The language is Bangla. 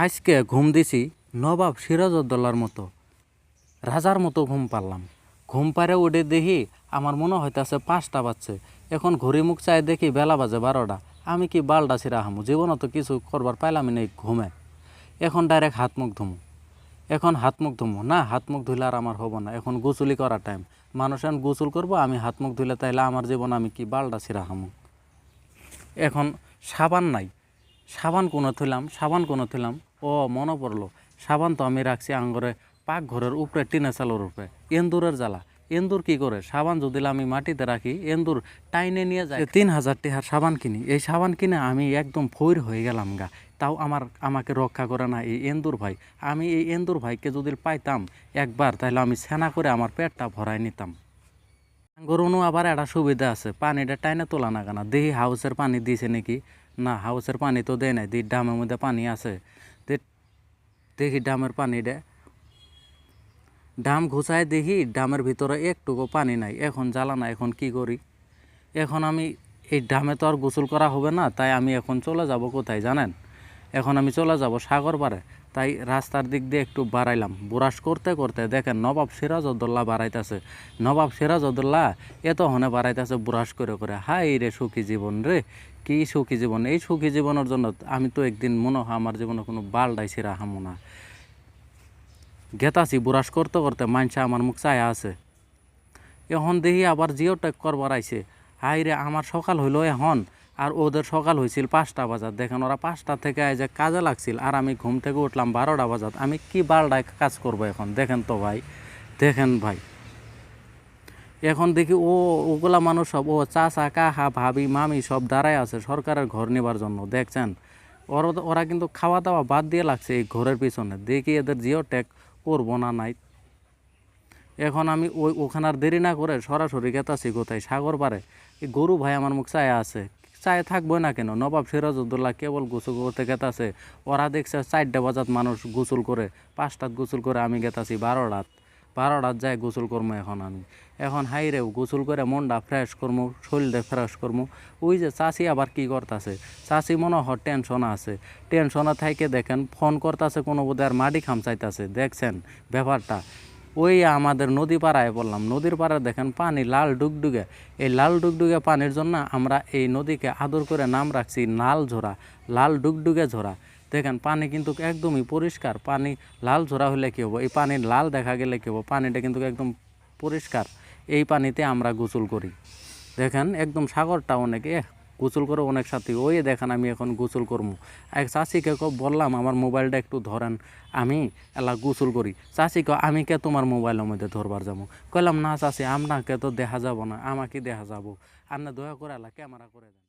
আজকে ঘুম দিছি নবাব সিরাজউদ্দৌলার মতো, রাজার মতো ঘুম পারলাম। ঘুম পাড়ে উঠে দেখি আমার মনে হইতেছে 5টা বাজছে। এখন ঘড়ি মুখ চাই দেখি বেলা বাজে 12টা। আমি কি বালটা ছিঁড়া হামু, জীবনে তো কিছু করবার পাইলামই নেই ঘুমে। এখন ডাইরেক্ট হাত মুখ ধুমু। না, হাত মুখ ধুলে আর আমার হবো না, এখন গোসুলি করার টাইম। মানুষ এখন গোসল করবো, আমি হাত মুখ ধুলে তাইলে আমার জীবন আমি কি বালটা ছিঁড়া হামু। এখন সাবান নাই, সাবান কোনো থইলাম। ও মনে পড়লো, সাবান তো আমি রাখছি আঙ্গরে পাকঘরের উপরে, টিনের চালের উপরে। এন্দুরের জ্বালা, এন্দুর কি করে, সাবান যদি আমি মাটিতে রাখি এন্দুর টাইনে নিয়ে যায়। 3000 টাকার সাবান কিনি, এই সাবান কিনে আমি একদম ফইর হয়ে গেলাম গা। তাও আমাকে রক্ষা করে না এই এন্দুর ভাই। আমি এই এন্দুর ভাইকে যদি পাইতাম একবার, তাহলে আমি সেনা করে আমার পেটটা ভরাই নিতাম। গরুনও আবার একটা সুবিধা আছে, পানিটা টাইনে তোলা না কেনা। দেখি হাউসের পানি দিছে নাকি, না হাউসের পানি তো দেয় নাই, দেখি ড্রামের মধ্যে পানি আছে। দেখি ড্রামের পানিটা, ড্রাম ঘুষায় দেখি ড্রামের ভিতরে একটুকু পানি নাই। এখন জ্বালা না, এখন কি করি? এখন আমি এই ড্রামে তো আর গোসল করা হবে না, তাই আমি এখন চলে যাব কোথায় জানেন? এখন আমি চলে যাব সাগর পাড়ে। তাই রাস্তার দিক দিয়ে একটু বাড়াইলাম, বুরাশ করতে করতে দেখেন নবাব সিরাজউদ্দৌলা বাড়াইতেছে। নবাব সিরাজউদ্দৌলা এত হনে বাড়াইতেছে বুরাশ করে করে। হাই রে সুখী জীবন রে, কি সুখী জীবন! এই সুখী জীবনের জন্য আমি তো একদিন মনে হয় আমার জীবনে কোনো বালডাই ছিঁড়া হামু না। গেতাছি বুরাশ করতে করতে, মানসা আমার মুখ চায়া আছে। এখন দেখি আবার জিও টেক করবার আইছে। হাই রে, আমার সকাল হইলো এখন, আর ওদের সকাল হয়েছিল 5টা বাজাত। দেখেন ওরা 5টা থেকে যে কাজে লাগছিল, আর আমি ঘুম থেকে উঠলাম 12টা বাজাত। আমি কি বালডায় কাজ করব এখন? দেখেন তো ভাই, দেখেন ভাই। এখন দেখি ওগুলা মানুষ সব, চাচা কাহা ভাবি মামি সব দাঁড়ায় আছে সরকারের ঘর নেবার জন্য। দেখছেন ওরা কিন্তু খাওয়া দাওয়া বাদ দিয়ে লাগছে এই ঘরের পিছনে। দেখি এদের জিও টেক করবো না নাই। এখন আমি ওখানে আর দেরি না করে সরাসরি গেতাছি কোথায়, সাগর পারে। এই গরু ভাই আমার মুখ চায় আছে, চায় থাকবো না কেন? নবাব সিরাজউদ্দৌলা কেবল গোসল করতে গেতাছে, ওরা দেখছে 4টা বাজাত মানুষ গোসল করে, 5টাত গোসল করে, আমি গেতাছি 12টাত যায় গোসল করবো। এখন হাইরে গোসল করে মনটা ফ্রেশ করবো, শরীরটা ফ্রেশ করবো। ওই যে চাষি আবার কি করতেছে, চাষি মনে হয় টেনশনে আছে। টেনশনে থাইকে দেখেন ফোন করতেছে, কোনো বোধ আর মাটি খামচাইতেছে। দেখছেন ব্যাপারটা? ওই আমাদের নদী পাড়ায় বললাম, নদীর পাড়ায় দেখেন পানি লাল ডুগডুগে। এই লাল ডুগডুগে পানির জন্য আমরা এই নদীকে আদর করে নাম রাখছি নাল ঝোড়া, লাল ডুগডুগে ঝোড়া। দেখেন পানি কিন্তু একদমই পরিষ্কার। পানি লাল ঝোড়া হলে কী হবো, এই পানি লাল দেখা গেলে কী হবো, পানিটা কিন্তু একদম পরিষ্কার। এই পানিতে আমরা গোসল করি। দেখেন একদম সাগরটা অনেক গোসল করে অনেক সাথী। ওই দেখেন আমি এখন গোসল করবো। এক চাষিকে বললাম আমার মোবাইলটা একটু ধরেন, আমি এলা গোসল করি। চাষিকে আমি কে তোমার মোবাইলের মধ্যে ধরবার যাবো? কইলাম না চাষি, আপনাকে তো দেখা যাব না, আমাকে দেখা যাবো। আপনি দয়া করে এলা ক্যামেরা করে দেন।